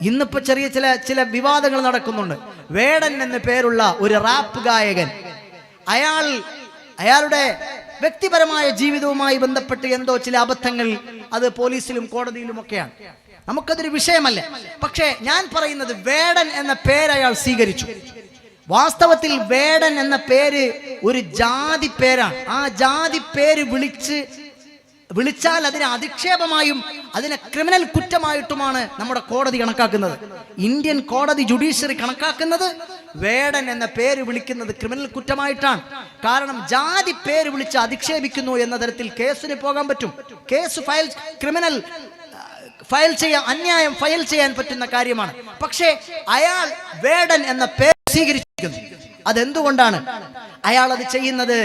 ഇന്നിപ്പോ ചെറിയ ചില വിവാദങ്ങൾ നടക്കുന്നുണ്ട്. വേടൻ എന്ന പേരുള്ള ഒരു റാപ്പ് ഗായകൻ, അയാളുടെ വ്യക്തിപരമായ ജീവിതവുമായി ബന്ധപ്പെട്ട് എന്തോ ചില അബദ്ധങ്ങൾ, അത് പോലീസിലും കോടതിയിലും ഒക്കെയാണ്. നമുക്കതൊരു വിഷയമല്ല. പക്ഷേ ഞാൻ പറയുന്നത്, വേടൻ എന്ന പേര് അയാൾ സ്വീകരിച്ചു. വാസ്തവത്തിൽ വേടൻ എന്ന പേര് ഒരു ജാതി പേരാണ്. ആ ജാതി പേര് വിളിച്ചാൽ അതിനെ അധിക്ഷേപമായും അതിനെ ക്രിമിനൽ കുറ്റമായിട്ടുമാണ് നമ്മുടെ കോടതി കണക്കാക്കുന്നത്. ഇന്ത്യൻ കോടതി ജുഡീഷ്യറി കണക്കാക്കുന്നത് വേടൻ എന്ന പേര് വിളിക്കുന്നത് ക്രിമിനൽ കുറ്റമായിട്ടാണ്. കാരണം ജാതി പേര് വിളിച്ച് അധിക്ഷേപിക്കുന്നു എന്ന തരത്തിൽ കേസിന് പോകാൻ പറ്റും. കേസ് ക്രിമിനൽ ഫയൽ ചെയ്യാൻ, അന്യായം ഫയൽ ചെയ്യാൻ പറ്റുന്ന കാര്യമാണ്. പക്ഷേ അയാൾ വേടൻ എന്ന പേര് സ്വീകരിച്ചിരിക്കുന്നു. അതെന്തുകൊണ്ടാണ് അയാൾ അത് ചെയ്യുന്നത്?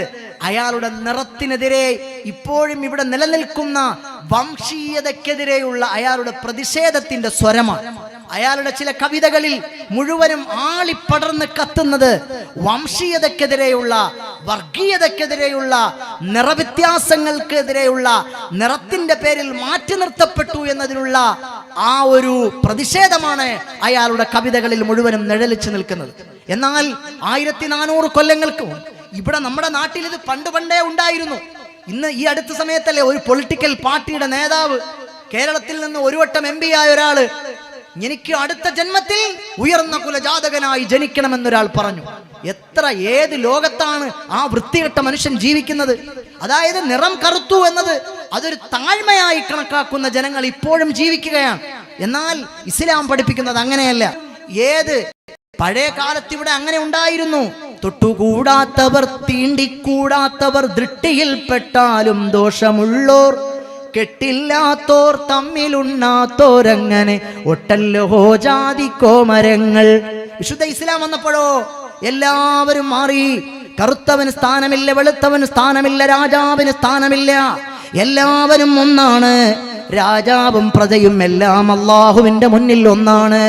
അയാളുടെ നിറത്തിനെതിരെ, ഇപ്പോഴും ഇവിടെ നിലനിൽക്കുന്ന വംശീയതയ്ക്കെതിരെയുള്ള അയാളുടെ പ്രതിഷേധത്തിന്റെ സ്വരമാണ്. അയാളുടെ ചില കവിതകളിൽ മുഴുവനും ആളിപ്പടർന്ന് കത്തുന്നത് വംശീയതയ്ക്കെതിരെയുള്ള, വർഗീയതയ്ക്കെതിരെയുള്ള, നിറവ്യത്യാസങ്ങൾക്കെതിരെയുള്ള, നിറത്തിന്റെ പേരിൽ മാറ്റി നിർത്തപ്പെട്ടു എന്നതിനുള്ള ആ ഒരു പ്രതിഷേധമാണ് അയാളുടെ കവിതകളിൽ മുഴുവനും നിഴലിച്ചു നിൽക്കുന്നത്. എന്നാൽ 1400 കൊല്ലങ്ങൾക്ക് ഇവിടെ നമ്മുടെ നാട്ടിൽ ഇത് പണ്ടേ ഉണ്ടായിരുന്നു. ഇന്ന് ഈ അടുത്ത സമയത്തല്ലേ ഒരു പൊളിറ്റിക്കൽ പാർട്ടിയുടെ നേതാവ്, കേരളത്തിൽ നിന്ന് ഒരു വട്ടം MP ആയ ഒരാള്, എനിക്ക് അടുത്ത ജന്മത്തിൽ ഉയർന്ന കുലജാതകനായി ജനിക്കണമെന്നൊരാൾ പറഞ്ഞു. ഏത് ലോകത്താണ് ആ വൃത്തികെട്ട മനുഷ്യൻ ജീവിക്കുന്നത്? അതായത് നിറം കറുത്തു എന്നത് അതൊരു താഴ്മയായി കണക്കാക്കുന്ന ജനങ്ങൾ ഇപ്പോഴും ജീവിക്കുകയാണ്. എന്നാൽ ഇസ്ലാം പഠിപ്പിക്കുന്നത് അങ്ങനെയല്ല. പഴയ കാലത്ത് ഇവിടെ അങ്ങനെ ഉണ്ടായിരുന്നു. തൊട്ടുകൂടാത്തവർ, തീണ്ടിക്കൂടാത്തവർ, ദൃഷ്ടിയിൽപ്പെട്ടാലും ദോഷമുള്ളോർ, കെട്ടില്ലാത്തോർ, തമ്മിലുണ്ണാത്തോരങ്ങനെ ഒട്ടല്ലോ ജാതി കോമരങ്ങൾ. വിശുദ്ധ ഇസ്ലാം വന്നപ്പോഴോ എല്ലാവരും മാറി. കറുത്തവന് സ്ഥാനമില്ല, വെളുത്തവന് സ്ഥാനമില്ല, രാജാവിന് സ്ഥാനമില്ല. എല്ലാവരും ഒന്നാണ്. രാജാവും പ്രജയും എല്ലാം അള്ളാഹുവിന്റെ മുന്നിൽ ഒന്നാണ്.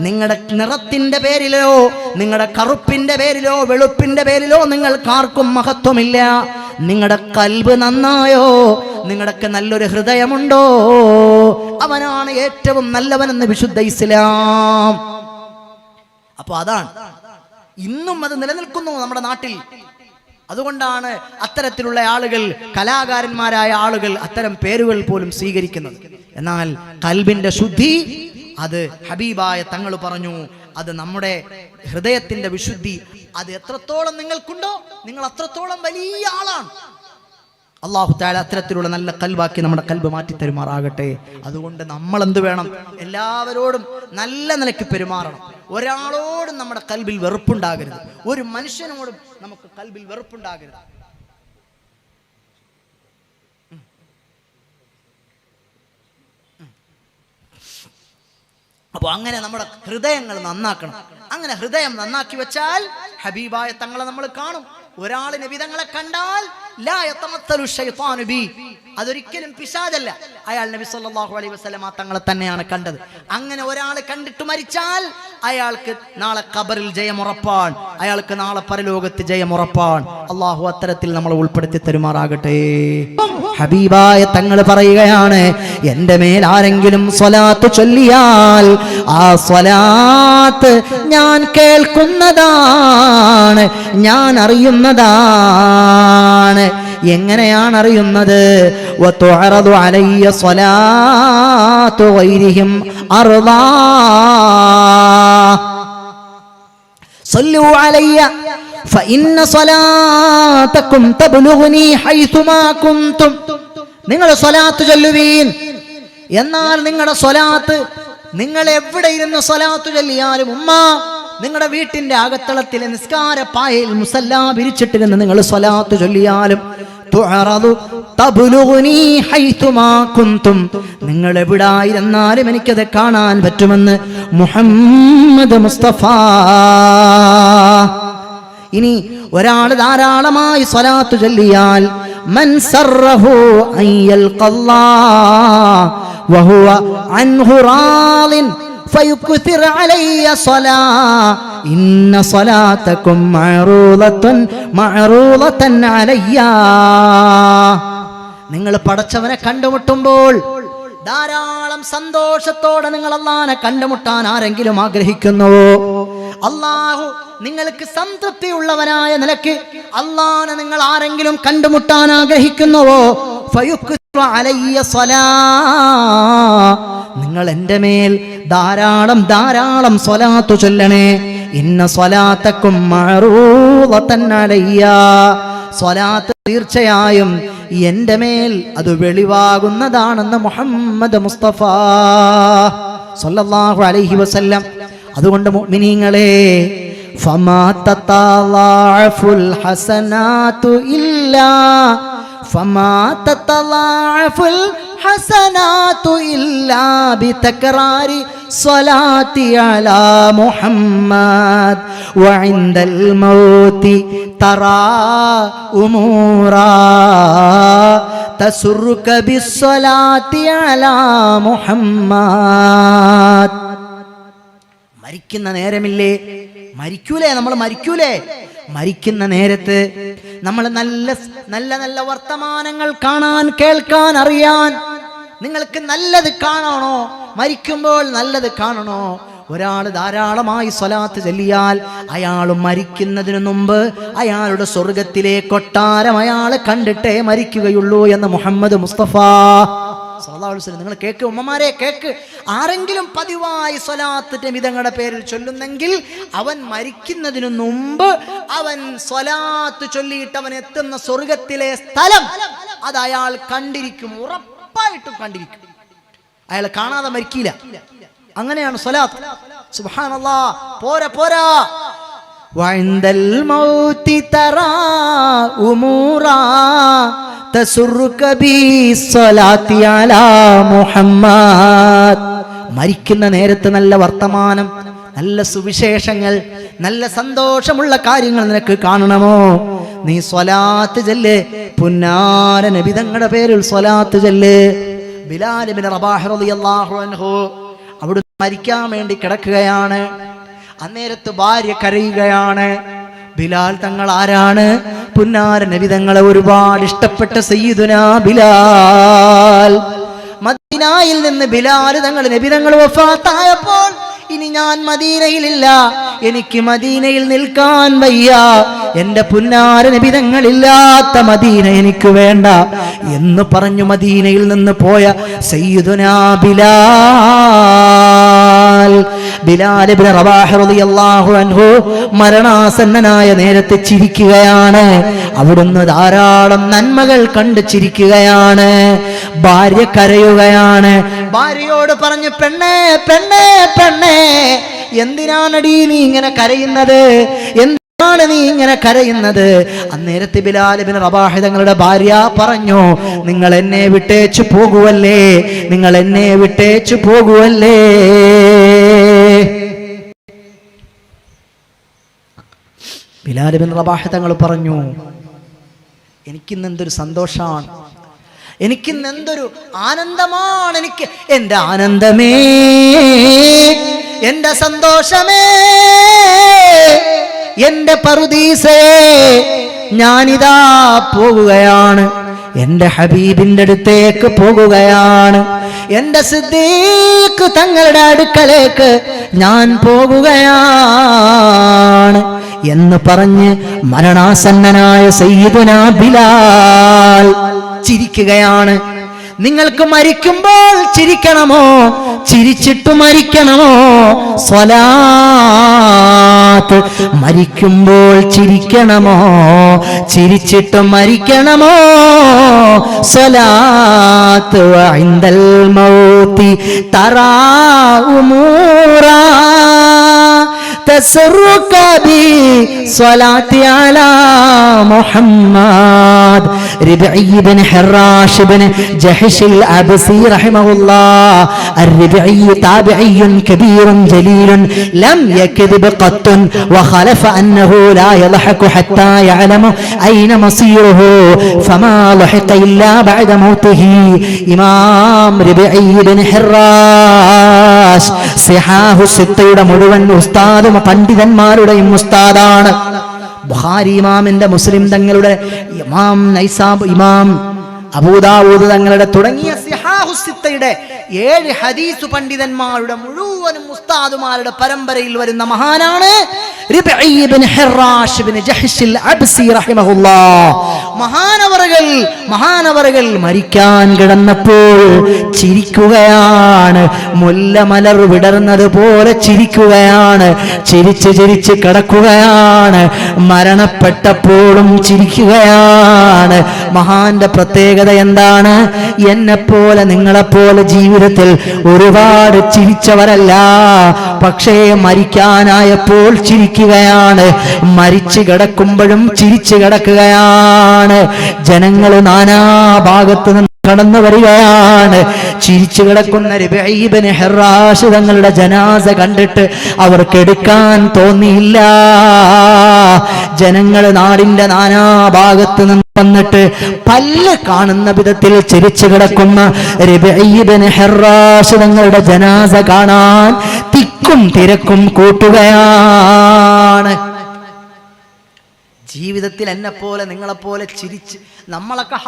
നിങ്ങളുടെ നിറത്തിന്റെ പേരിലോ, നിങ്ങളുടെ കറുപ്പിന്റെ പേരിലോ, വെളുപ്പിന്റെ പേരിലോ നിങ്ങൾക്കാർക്കും മഹത്വമില്ല. നിങ്ങളുടെ കൽബ് നന്നായോ, നിങ്ങൾക്ക് നല്ലൊരു ഹൃദയമുണ്ടോ, അവനാണ് ഏറ്റവും നല്ലവനെന്ന് വിശുദ്ധ ഇസ്ലാം. അപ്പൊ അതാണ് ഇന്നും അത് നിലനിൽക്കുന്നു നമ്മുടെ നാട്ടിൽ. അതുകൊണ്ടാണ് അത്തരത്തിലുള്ള ആളുകൾ, കലാകാരന്മാരായ ആളുകൾ അത്തരം പേരുകൾ പോലും സ്വീകരിക്കുന്നത്. എന്നാൽ കൽബിന്റെ ശുദ്ധി, അത് ഹബീബായ തങ്ങൾ പറഞ്ഞു, അത് നമ്മുടെ ഹൃദയത്തിന്റെ വിശുദ്ധി, അത് എത്രത്തോളം നിങ്ങൾക്കുണ്ടോ നിങ്ങൾ അത്രത്തോളം വലിയ ആളാണ്. അല്ലാഹു തആല അത്തരത്തിലുള്ള നല്ല കൽബാക്കി നമ്മുടെ കൽബ് മാറ്റി തരുമാറാകട്ടെ. അതുകൊണ്ട് നമ്മൾ എന്ത് വേണം? എല്ലാവരോടും നല്ല നിലയ്ക്ക് പെരുമാറണം. ഒരാളോടും നമ്മുടെ കൽബിൽ വെറുപ്പുണ്ടാകരുത്. ഒരു മനുഷ്യനോടും നമുക്ക് കൽബിൽ വെറുപ്പുണ്ടാകരുത്. അപ്പോൾ അങ്ങനെ നമ്മുടെ ഹൃദയങ്ങൾ നന്നാക്കണം. അങ്ങനെ ഹൃദയം നന്നാക്കി വെച്ചാൽ ഹബീബായ തങ്ങളെ നമ്മൾ കാണും. ഒരാൾ നബി തങ്ങളെ കണ്ടാൽ ലാ യതമത്തലു ശൈത്താനു ബി, അതൊരിക്കലും പിശാചല്ല. അയാൾ നബി സല്ലല്ലാഹു അലൈഹി വസല്ലമ തങ്ങളെ തന്നെയാണ് കണ്ടത്. അങ്ങനെ ഒരാൾ കണ്ടിട്ട് മരിച്ചാൽ അയാൾക്ക് നാളെ ഖബറിൽ ജയമുറപ്പാണ്, അയാൾക്ക് നാളെ പരലോകത്ത് ജയമുറപ്പാണ്. അള്ളാഹു അത്തരത്തിൽ നമ്മളെ ഉൾപ്പെടുത്തി തരുമാറാകട്ടെ. ഹബീബായ തങ്ങൾ പറയുകയാണ്, എൻ്റെ മേൽ ആരെങ്കിലും സ്വലാത്ത് ചൊല്ലിയാൽ ആ സ്വലാത്ത് ഞാൻ കേൾക്കുന്നതാണ്, ഞാൻ അറിയുന്നതാണ്. എങ്ങനെയാണ് അറിയുന്നത്? വതുഅറദു അലയ്യ സ്വലാത്തു ഗൈരിഹിം അർദാ സല്ലു അലയ്യ ഫഇന്ന സ്വലാതകും തബ്ലുഗ്നി ഹൈതുമാ കുൻതും. നിങ്ങൾ സ്വലാത്ത് ചൊല്ലുവീൻ, എന്നാൽ നിങ്ങളുടെ സ്വലാത്ത്, നിങ്ങൾ എവിടെ ഇരുന്ന് സ്വലാത്ത് ചൊല്ലിയാലും, നിങ്ങളുടെ വീട്ടിന്റെ അകത്തളത്തിലെ നിസ്കാര പായയിൽ മുസല്ല വിരിച്ചിട്ടിരുന്ന് നിങ്ങൾ സ്വലാത്ത് ചൊല്ലിയാലും, നിങ്ങൾ എവിടായിരുന്നാലും എനിക്കത് കാണാൻ പറ്റുമെന്ന് മുഹമ്മദ് മുസ്തഫ. ഇനി ഒരാൾ ധാരാളമായി സ്വലാത്ത് ചൊല്ലിയാൽ, മൻ സറഹു അൻ യൽഖല്ലാഹ് വഹുവ അൻഹു റാളിൻ ഫയുക്തിർ അലയ്യ സ്വലാ ഇന്ന സ്വലാതകും മഅറൂദതൻ അലയ്യ. നിങ്ങൾ പടച്ചവനെ കണ്ടുമുട്ടുമ്പോൾ ധാരാളം സന്തോഷത്തോടെ നിങ്ങൾ അല്ലാഹനെ കണ്ടുമുട്ടാൻ ആരെങ്കിലും ആഗ്രഹിക്കുന്നുവോ, അല്ലാഹു നിങ്ങൾക്ക് സംതൃപ്തിയുള്ളവനായ നിലയ്ക്ക് അല്ലാഹനെ നിങ്ങൾ ആരെങ്കിലും കണ്ടുമുട്ടാൻ ആഗ്രഹിക്കുന്നുവോ, നിങ്ങൾ എൻ്റെ മേൽ ധാരാളം ധാരാളം സ്വലാത്ത് ചൊല്ലണേ. ഇന്ന സ്വലാത്തക്കും മഅറൂദതൻ അലയ്യ, സ്വലാത്ത് തീർച്ചയായും എൻ്റെ മേൽ അത് വെളിവാകുന്നതാണെന്ന് മുഹമ്മദ് മുസ്തഫ സല്ലല്ലാഹു അലൈഹി വസല്ലം. അതുകൊണ്ട് മുഅ്മിനീങ്ങളെ, ഫമാ തതളഅഫുൽ ഹസനാതു ഇല്ലാ ഫമാ തതളഅഫുൽ ഹസനാതു ഇല്ലാ ബിതക്റാരി സ്വലാത്തി അലാ മുഹമ്മദ് വഇൻദൽ മൗതി തറാ ഉമൂറാ തസുറുക ബിസ്സലാത്തി അലാ മുഹമ്മദ്. മരിക്കുന്ന നേരമില്ലേ, മരിക്കൂലേ, നമ്മൾ മരിക്കൂലേ? മരിക്കുന്ന നേരത്ത് നമ്മൾ നല്ല നല്ല നല്ല വർത്തമാനങ്ങൾ കാണാൻ, കേൾക്കാൻ, അറിയാൻ. നിങ്ങൾക്ക് നല്ലത് കാണണോ? മരിക്കുമ്പോൾ നല്ലത് കാണണോ? ഒരാൾ ധാരാളമായി സ്വലാത്ത് ചൊല്ലിയാൽ അയാൾ മരിക്കുന്നതിന് മുമ്പ് അയാളുടെ സ്വർഗത്തിലെ കൊട്ടാരം അയാൾ കണ്ടിട്ടേ മരിക്കുകയുള്ളൂ എന്ന് മുഹമ്മദ് മുസ്തഫ സല്ലല്ലാഹു അലൈഹി വസല്ലം. നിങ്ങൾ കേക്ക്, ഉമ്മമാരെ കേക്ക്. ആരെങ്കിലും പതിവായി സ്വലാത്ത് നബിതങ്ങളുടെ പേരിൽ ചൊല്ലുന്നെങ്കിൽ അവൻ മരിക്കുന്നതിനു മുമ്പ് അവൻ സ്വലാത്ത് ചൊല്ലിയിട്ട് അവൻ എത്തുന്ന സ്വർഗത്തിലെ സ്ഥലം അത് അയാൾ കണ്ടിരിക്കും, ഉറപ്പായിട്ടും കണ്ടിരിക്കും. അയാൾ കാണാതെ മരിക്കില്ല. അങ്ങനെയാണ് സ്വലാത്ത്. സുബ്ഹാനല്ലാഹ്. പോരാ പോരാ. വഇൻദൽ മൗതി തറാ ഉമൂറാ തസുറുക ബിസ്സലാത്തി അലാ മുഹമ്മദ്. മരിക്കുന്ന നേരത്ത് നല്ല വർത്തമാനം, നല്ല സുവിശേഷങ്ങൾ, നല്ല സന്തോഷമുള്ള കാര്യങ്ങൾ നിനക്ക് കാണണമോ? നീ സ്വലാത്ത് ചൊല്ല്. പുന്നാര നബി തങ്ങളുടെ പേരിൽ സ്വലാത്ത് ചൊല്ല്. ബിലാൽ ഇബ്നു റബാഹ് റളിയല്ലാഹു അൻഹു അവിടുന്ന് മരിക്കാൻ വേണ്ടി കിടക്കുകയാണ്. അന്നേരത്ത് ഭാര്യ കരയുകയാണ്. ബിലാൽ തങ്ങൾ ആരാണ്? പുന്നാര നബി തങ്ങളെ ഒരുപാട് ഇഷ്ടപ്പെട്ട സയ്യിദുനാ ബിലാൽ. മദീനയിൽ നിന്ന് ബിലാൽ തങ്ങൾ നബി തങ്ങൾ വഫാത്തായപ്പോൾ ഇനി ഞാൻ മദീനയിലില്ല, എനിക്ക് മദീനയിൽ നിൽക്കാൻ വയ്യ, എന്റെ പുന്നാര നബി തങ്ങളില്ലാത്ത മദീന എനിക്ക് വേണ്ട എന്ന് പറഞ്ഞു മദീനയിൽ നിന്ന് പോയ സയ്യിദുനാ ബിലാൽ ഇബ്നു റബാഹ് റളിയല്ലാഹു അൻഹു മരണാസന്നനായ നേരത്തെ ചിരിക്കുകയാണ്. അവിടുന്ന് ധാരാളം നന്മകൾ കണ്ട് ചിരിക്കുകയാണ്. ഭാര്യ കരയുകയാണ്. ഭാര്യയോട് പറഞ്ഞു, പെണ്ണേ പെണ്ണേ പെണ്ണേ, എന്തിനാണടി നീ ഇങ്ങനെ കരയുന്നത്? എന്താണ് നീ ഇങ്ങനെ കരയുന്നത്? അന്നേരത്തെ ബിലാൽ ഇബ്നു റബാഹ് തങ്ങളുടെ ഭാര്യ പറഞ്ഞു, നിങ്ങൾ എന്നെ വിട്ടേച്ചു പോകുവല്ലേ, നിങ്ങൾ എന്നെ വിട്ടേച്ചു പോകുവല്ലേ. ബിലാൽ ഇബ്നു റബാഹ് തങ്ങൾ പറഞ്ഞു, എനിക്കിന്ന് എന്തൊരു സന്തോഷമാണ്, എനിക്കിന്ന് എന്തൊരു ആനന്ദമാണ്. എനിക്ക് എൻ്റെ ആനന്ദമേ, എൻ്റെ സന്തോഷമേ, എൻ്റെ പറുദീസേ, ഞാനിതാ പോകുകയാണ്, എൻ്റെ ഹബീബിൻ്റെ അടുത്തേക്ക് പോകുകയാണ്, എൻ്റെ സിദ്ദീഖ് തങ്ങളുടെ അടുക്കലേക്ക് ഞാൻ പോകുകയാണ് എന്ന് പറഞ്ഞ് മരണാസന്നനായ സയ്യിദുനാ ബിലാൽ ചിരിക്കുകയാണ്. നിങ്ങൾക്ക് മരിക്കുമ്പോൾ ചിരിക്കണമോ? ചിരിച്ചിട്ടു മരിക്കണമോ? സ്വലാത്ത്. മരിക്കുമ്പോൾ ചിരിക്കണമോ? ചിരിച്ചിട്ടു മരിക്കണമോ? സ്വലാത്ത്. വഇൻദൽ മൗതി തറാ ഉമൂറാ തസുറുക ബിസ്സലാത്തി അലാ മുഹമ്മദ്. ربعي بن حراش بن جحش الأبسي رحمه الله. الربعي تابعي كبير جليل لم يكذب قط، وخلف أنه لا يضحك حتى يعلم أين مصيره، فما ضحك إلا بعد موته. إمام ربعي بن حراش صحاح الستة മുഴുവൻ ഉസ്താദും പണ്ഡിതന്മാരുടെയും ഉസ്താദാണ്. ബുഖാരി ഇമാമിന്റെ, മുസ്ലിം തങ്ങളുടെ ഇമാം, നൈസാബ് ഇമാം അബൂദാവൂദ് തങ്ങളുടെ തുടങ്ങിയ സിഹാഹുസിത്തയുടെ 7 ഹദീസ് പണ്ഡിതന്മാരുടെ മുഴുവനും ഉസ്താദുമാരുടെ പരമ്പരയിൽ വരുന്ന മഹാനാണ് റിബഈ ഇബ്നു ഹിറാഷ് ഇബ്നു ജഹ്ശ് അൽ-അബ്സി റഹിമഹുല്ലാഹ്. മഹാനവറുകൾ മരിക്കാൻ കിടന്നപ്പോൾ ചിരിക്കുകയാണ്. മുല്ലമലർ വിടർന്നത് പോലെ ചിരിക്കുകയാണ്. ചിരിച്ച് കിടക്കുകയാണ്. മരണപ്പെട്ടപ്പോഴും ചിരിക്കുകയാണ്. മഹാന്റെ പ്രത്യേകത എന്താണ്? എന്നെപ്പോലെ നിങ്ങളെപ്പോലെ ജീവിതത്തിൽ ഒരുപാട് ചിരിച്ചവരല്ല, പക്ഷേ മരിക്കാനായപ്പോൾ ചിരിക്കുകയാണ്. മരിച്ചു കിടക്കുമ്പോഴും ചിരിച്ചു കിടക്കുകയാണ്. ജനങ്ങൾ നാനാഭാഗത്തു നിന്ന് കടന്നു വരികയാണ്. ചിരിച്ചു കിടക്കുന്ന റിബഈ ഇബ്നു ഹിറാഷ് തങ്ങളുടെ ജനാസ കണ്ടിട്ട് അവർക്ക് എടുക്കാൻ തോന്നിയില്ല. ജനങ്ങൾ നാടിന്റെ നാനാഭാഗത്ത് നിന്ന് വന്നിട്ട് പല്ല് കാണുന്ന വിധത്തിൽ ചിരിച്ചു കിടക്കുന്ന റിബഈ ഇബ്നു ഹിറാഷ് തങ്ങളുടെ ജനാസ കാണാൻ തിക്കും തിരക്കും കൂട്ടുകയാണ്. ജീവിതത്തിൽ എന്നെ പോലെ നിങ്ങളെപ്പോലെ ചിരിച്ച് നമ്മളൊക്കെ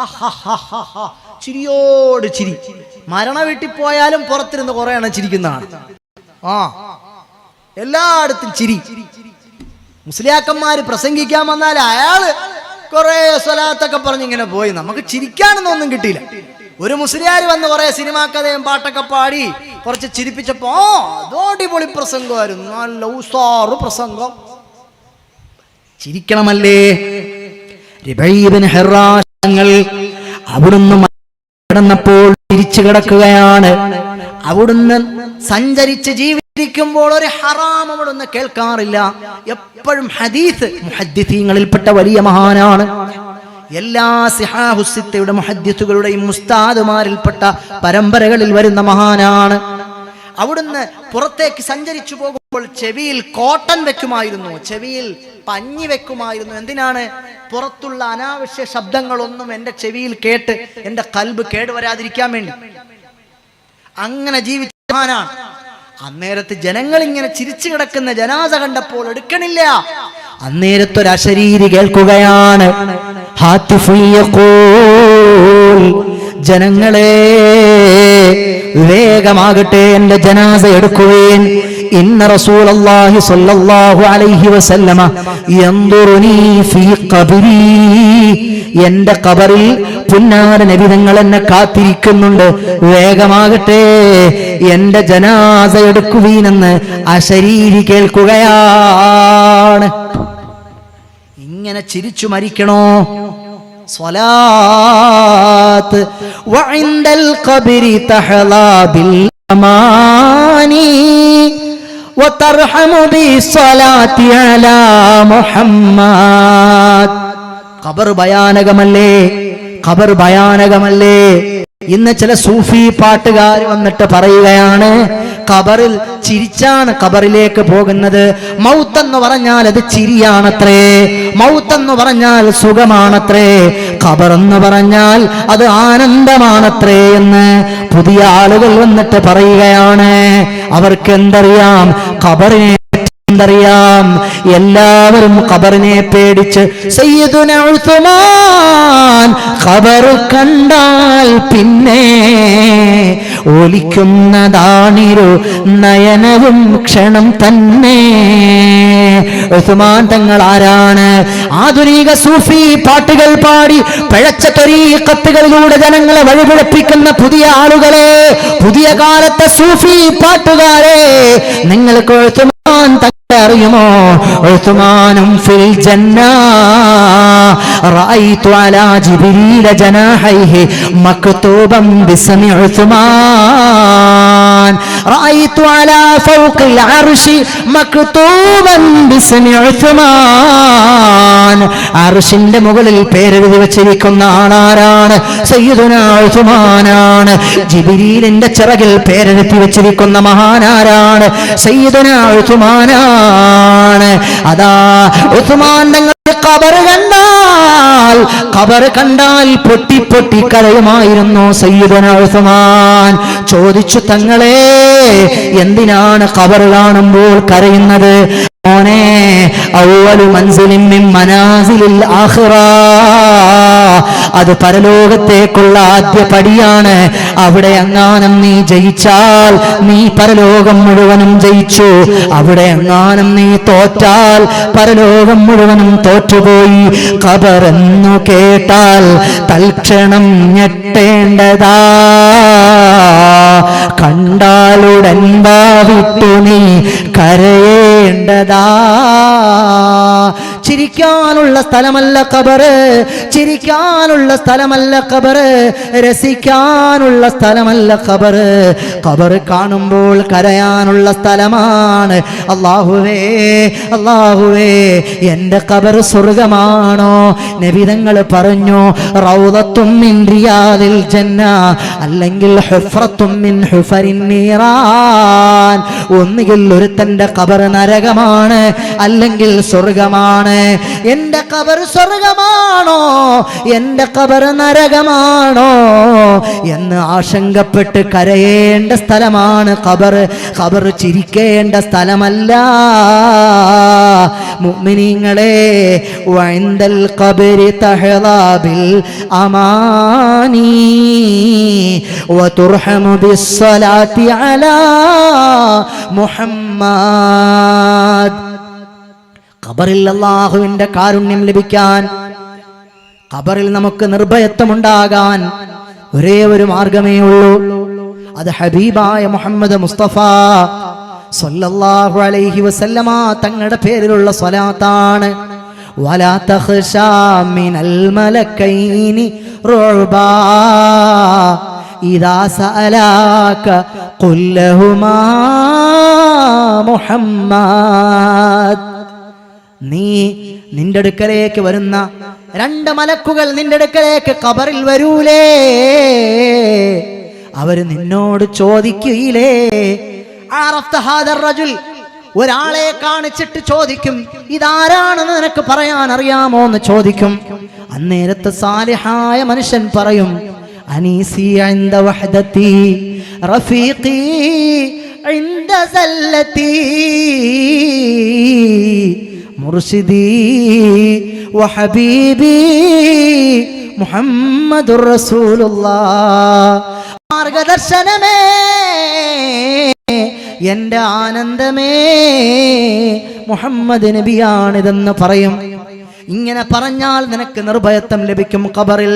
ചിരിയോട് ചിരി. മരണ വീട്ടിൽ പോയാലും പുറത്തിരുന്ന് കുറെ എണ്ണം ചിരിക്കുന്നതാണ്. എല്ലായിടത്തും ചിരി. മുസ്ലിയാക്കന്മാര് പ്രസംഗിക്കാൻ വന്നാൽ അയാള് കുറെ സ്വലാത്തൊക്കെ പറഞ്ഞിങ്ങനെ പോയി. നമുക്ക് ചിരിക്കാനൊന്നും കിട്ടിയില്ല. ഒരു മുസ്ലിയാർ വന്ന് കുറെ സിനിമാ കഥയും പാട്ടൊക്കെ പാടി കുറച്ച് ചിരിപ്പിച്ചപ്പോ അടിപൊളി പ്രസംഗമായിരുന്നു, നല്ല ഉസാറ് പ്രസംഗം. ചിരിക്കണമല്ലേ? റിബഈ ഇബ്നു ഹിറാഷ് തങ്ങൾ അവിടുന്ന് കിടന്നപ്പോൾ തിരിച്ചു കിടക്കുകയാണ്. അവിടുന്ന് സഞ്ചരിച്ച് ജീവിച്ചിരിക്കുമ്പോൾ ഒരു ഹറാം അവിടുന്ന് കേൾക്കാറില്ല. എപ്പോഴും ഹദീസ്, മുഹദ്ദിസീങ്ങളിൽപ്പെട്ട വലിയ മഹാനാണ്. എല്ലാ സിഹാഹുസിത്തയുടെ മുഹദ്ദിസുകളുടെയും ഉസ്താദുമാരിൽപ്പെട്ട പരമ്പരകളിൽ വരുന്ന മഹാനാണ്. അവിടുന്ന് പുറത്തേക്ക് സഞ്ചരിച്ചു പോകുമ്പോൾ ചെവിയിൽ കോട്ടൺ വെക്കുമായിരുന്നു, ചെവിയിൽ പഞ്ഞി വെക്കുമായിരുന്നു. എന്തിനാണ്? പുറത്തുള്ള അനാവശ്യ ശബ്ദങ്ങളൊന്നും എൻ്റെ ചെവിയിൽ കേട്ട് എൻ്റെ കൽബ് കേടുവരാതിരിക്കാൻ വേണ്ടി. അങ്ങനെ ജീവിച്ച മഹാനാണ്. അന്നേരത്ത് ജനങ്ങൾ ഇങ്ങനെ ചിരിച്ചു കിടക്കുന്ന ജനാസ കണ്ടപ്പോൾ എടുക്കണില്ല. അന്നേരത്തൊരു അശരീരി കേൾക്കുകയാണ്, ജനങ്ങളെ വേഗമാകട്ടെ എന്റെ ജനാസ എടുക്കുവേൻ. ഇന്ന റസൂലുള്ളാഹി സ്വല്ലല്ലാഹു അലൈഹി വസല്ലമ യൻദുറുനി ഫീ ഖബരി, എന്റെ ഖബറിൽ പുന്നാര നബി തങ്ങൾ എന്നെ കാത്തിരിക്കുന്നുണ്ട്, വേഗമാകട്ടെ എന്റെ ജനാസ എടുക്കുവീനെന്ന് അശരീരി കേൾക്കുകയാണ്. ഇങ്ങനെ ചിരിച്ചു മരിക്കണോ? സ്വലാത്ത് വഇൻദൽ ഖബരി തഹലാ ബിൽ അമാനി വതർഹമു ബിസ്സലാത്തി അലാ മുഹമ്മദ്. ഖബർ ഭയാനകമല്ലേ? ഖബർ ഭയാനകമല്ലേ? ഇന്ന് ചില സൂഫി പാട്ടുകാർ വന്നിട്ട് പറയുകയാണ്, ഖബറിൽ ചിരിച്ചാണ് ഖബറിലേക്ക് പോകുന്നത്. മൗത്തെന്ന് പറഞ്ഞാൽ അത് ചിരിയാണത്രേ, മൗത്തെന്ന് പറഞ്ഞാൽ സുഖമാണത്രേ, ഖബറെന്ന് പറഞ്ഞാൽ അത് ആനന്ദമാണത്രേ എന്ന് പുതിയ ആളുകൾ വന്നിട്ട് പറയുകയാണ്. അവർക്ക് എന്തറിയാം? ഖബറിനെ എന്തറിയാം? എല്ലാവരും ഖബറിനെ പേടിച്ച് സയ്യിദുന ഉസ്മാൻ ഖബർ കണ്ടാൽ പിന്നെ ഒലിക്കുന്നതാണിരു നയനവും ക്ഷണം തന്നെ. ഉസ്മാൻ തങ്ങൾ ആരാണ്? ആധുനിക സൂഫി പാട്ടുകൾ പാടി പിഴച്ച ത്വരീഖത്തുകളിലൂടെ ജനങ്ങളെ വഴിപിഴപ്പിക്കുന്ന പുതിയ ആളുകളെ, പുതിയ കാലത്തെ സൂഫി പാട്ടുകാരെ, നിങ്ങൾക്ക് ഉസ്മാൻ അറിയുമോ? ഉസ്മാനും ഫിൽ ജന്ന റഅയ്തു അലാ ജിബ്രീല ജനാഹൈഹി മക്തൂബൻ ബിസ്മി ഉസ്മാൻ റഅയ്തു അലാ ഫൗഖിൽ അർശി മക്തൂബൻ ബിസ്മി ഉസ്മാൻ. അർശിന്റെ മുകളിൽ പേരെഴുതി വെച്ചിരിക്കുന്ന ആളാരാണ്? സയ്യിദുനാ ഉസ്മാനാണ്. ജിബ്രീലിന്റെ ചിറകിൽ പേരെഴുതി വെച്ചിരിക്കുന്ന മഹാനാരാണ്? സയ്യിദുനാ ഉസ്മാനാണ്. അതാ ഉസ്മാൻ തങ്ങൾ ഖബർ കണ്ടാൽ പൊട്ടി പൊട്ടി കരയുമായിരുന്നു സയ്യിദുനാ ഉസ്മാൻ. ചോദിച്ചു, തങ്ങളെ എന്തിനാണ് ഖബർ കാണുമ്പോൾ കരയുന്നത്? അവ്വലു മൻസിലിൻ മിൻ മനാസിലിൽ ആഖിറ, അത് പരലോകത്തേക്കുള്ള ആദ്യ പടിയാണ്. അവിടെ എങ്ങാനും നീ ജയിച്ചാൽ നീ പരലോകം മുഴുവനും ജയിച്ചു. അവിടെ എങ്ങാനും നീ തോറ്റാൽ പരലോകം മുഴുവനും തോറ്റുപോയി. ഖബറെന്നു കേട്ടാൽ തൽക്ഷണം ഞെട്ടേണ്ടതാ, കണ്ടാലുടൻ ഭാവിട്ടു നീ കരയേണ്ടതാ. ചിരിക്കാനുള്ള സ്ഥലമല്ല ഖബറ്, ചിരിക്കാനുള്ള സ്ഥലമല്ല ഖബറ്, രസിക്കാനുള്ള സ്ഥലമല്ല ഖബറ്. ഖബറ് കാണുമ്പോൾ കരയാനുള്ള സ്ഥലമാണ്. അല്ലാഹുവേ അല്ലാഹുവേ, എൻ്റെ ഖബറ് സ്വർഗമാണോ? നബി തങ്ങൾ പറഞ്ഞു, റൗദത്തും മിൻ റിയാദിൽ ജന്ന, അല്ലെങ്കിൽ ഹുഫ്റത്തും മിൻ ഹുഫരിൻ നീറാൻ. ഒന്നുകിൽ ഒരുത്തൻ്റെ ഖബറ് നരകമാണ്, അല്ലെങ്കിൽ സ്വർഗമാണ്. എന്റെ ഖബർ സ്വർഗമാണോ, എന്റെ ഖബർ നരകമാണോ എന്ന് ആശങ്കപ്പെട്ട് കരയേണ്ട സ്ഥലമാണ് ഖബർ. ഖബർ ചിരിക്കേണ്ട സ്ഥലമല്ല. മുഅ്മിനീങ്ങളെ, വഇൻദൽ ഖബരി തഹ്ലാ ബിൽ അമാനി വതുർഹമു ബിസ്സലാത്തി അലാ മുഹമ്മദ്. ഖബറിൽ അല്ലാഹുവിന്റെ കാരുണ്യം ലഭിക്കാൻ, ഖബറിൽ നമുക്ക് നിർഭയത്വമുണ്ടാകാൻ ഒരേ ഒരു മാർഗമേ ഉള്ളൂ. അത് ഹബീബായ മുഹമ്മദ് മുസ്തഫ സല്ലല്ലാഹു അലൈഹി വസല്ലമ തങ്ങളുടെ പേരിലുള്ള സ്വലാത്താണ്. വലാ തഖ്ശാ മിനൽ മലക്കൈനി റുബാ ഇദാ സഅലാക ഖുൽ ലഹുമാ മുഹമ്മദ്. നീ നിന്റെ അടുക്കലേക്ക് വരുന്ന രണ്ട് മലക്കുകൾ നിന്റെ അടുക്കലേക്ക് ഖബറിൽ വരൂലേ, അവര് നിന്നോട് ചോദിക്കുകയില്ലേ, അറഫ്ത ഹാദർ റജുൽ, ഒരാളെ കാണിച്ചിട്ട് ചോദിക്കും, ഇതാരാണെന്ന് നിനക്ക് പറയാൻ അറിയാമോ എന്ന് ചോദിക്കും. അന്നേരത്തെ സാലിഹായ മനുഷ്യൻ പറയും, അനീസി ഇൻദ വഹദതി റഫീഖി ഇൻദ സല്ലതി മുർശിദി വഹബീബി മുഹമ്മദുർ റസൂലുള്ളാഹ്. മാർഗദർശനമേ, എൻ്റെ ആനന്ദമേ, മുഹമ്മദ് നബിയാണിതെന്ന് പറയും. ഇങ്ങനെ പറഞ്ഞാൽ നിനക്ക് നിർഭയത്വം ലഭിക്കും ഖബറിൽ.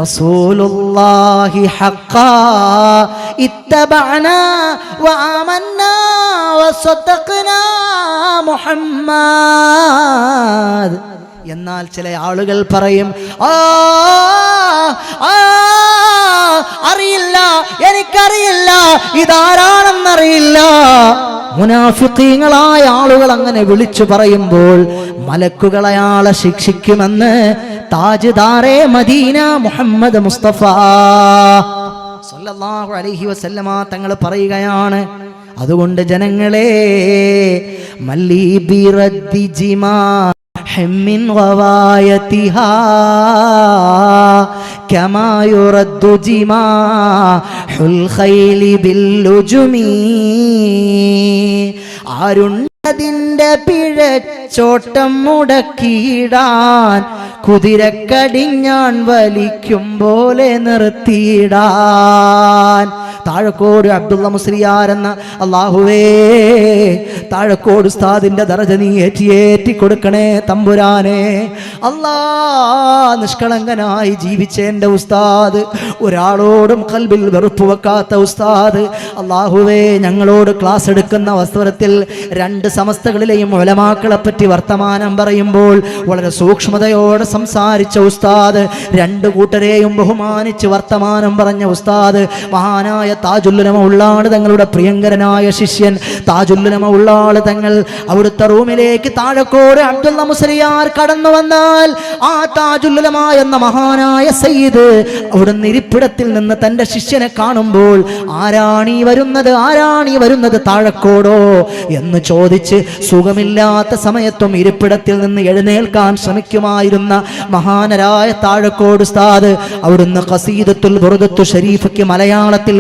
റസൂലുള്ളാഹി ഹഖ്ഖാ ഇത്തബഅനാ വആമന്നാ വസദ്ദഖ്നാ മുഹമ്മദ്. എന്നാൽ ചില ആളുകൾ പറയും, അറിയില്ല, എനിക്കറിയില്ല, ഇതാരാണെന്നറിയില്ല. മുനാഫിഖീങ്ങളായ ആളുകൾ അങ്ങനെ വിളിച്ചു പറയുമ്പോൾ മലക്കുകൾ അയാളെ ശിക്ഷിക്കുമെന്ന് താജ്ദാറെ മദീന മുഹമ്മദ് മുസ്തഫ സല്ലല്ലാഹു അലൈഹി വസല്ലമ തങ്ങൾ പറയുകയാണ്. അതുകൊണ്ട് ജനങ്ങളെ, മല്ലി ബിറദ്ദി ജിമാ മിൻ ഗവായതിഹാ കമാ യുറദ്ദു ജിമാഉൽ ഖൈലി ബിൽ ലുജുമി. ആരുണ്ടതിൻ്റെ പിഴച്ചോട്ടം മുടക്കിയിടാൻ, കുതിരക്കടിഞ്ഞാൻ വലിക്കും പോലെ നിർത്തിയിടാൻ. താഴക്കോട് അബ്ദുള്ള മുസ്ലിയാർ എന്ന, അല്ലാഹുവേ താഴക്കോട് ഉസ്താദിന്റെ ദറജ നീ ഏറ്റി കൊടുക്കണേ തമ്പുരാനെ. അല്ലാ, നിഷ്കളങ്കനായി ജീവിച്ച എൻ്റെ ഉസ്താദ്, ഒരാളോടും ഖൽബിൽ വെറുപ്പ് വെക്കാത്ത ഉസ്താദ്, അല്ലാഹുവേ ഞങ്ങളോട് ക്ലാസ് എടുക്കുന്ന അവസരത്തിൽ രണ്ട് സമസ്തകളിലെയും ഉലമാക്കളെ പറ്റി വർത്തമാനം പറയുമ്പോൾ വളരെ സൂക്ഷ്മതയോടെ സംസാരിച്ച ഉസ്താദ്, രണ്ട് കൂട്ടരെയും ബഹുമാനിച്ച് വർത്തമാനം പറഞ്ഞ ഉസ്താദ്, മഹാനായ താജുല്ലുലമ ഉള്ളാണ് തങ്ങളുടെ പ്രിയങ്കരനായ ശിഷ്യൻ താജുല്ലുലമ ഉള്ളാള് തങ്ങൾ. അവിടുത്തെ റൂമിലേക്ക് താഴക്കോട് അബ്ദുള്ള മുസ്ലിയാർ കടന്നു വന്നാൽ ആ താജുല്ലുലമ എന്ന മഹാനായ സയ്യിദ് അവിടുന്ന് ഇരിപ്പിടത്തിൽ നിന്ന് തന്റെ ശിഷ്യനെ കാണുമ്പോൾ, ആരാണീ വരുന്നത് താഴക്കോടോ എന്ന് ചോദിച്ച് സുഖമില്ലാത്ത സമയത്തും ഇരിപ്പിടത്തിൽ നിന്ന് എഴുന്നേൽക്കാൻ ശ്രമിക്കുമായിരുന്ന മഹാനരായ താഴക്കോട് ഉസ്താദ് അവിടുന്ന് ഖസീദത്തുൽ ബുർദത്തു ഷരീഫയ്ക്ക് മലയാളത്തിൽ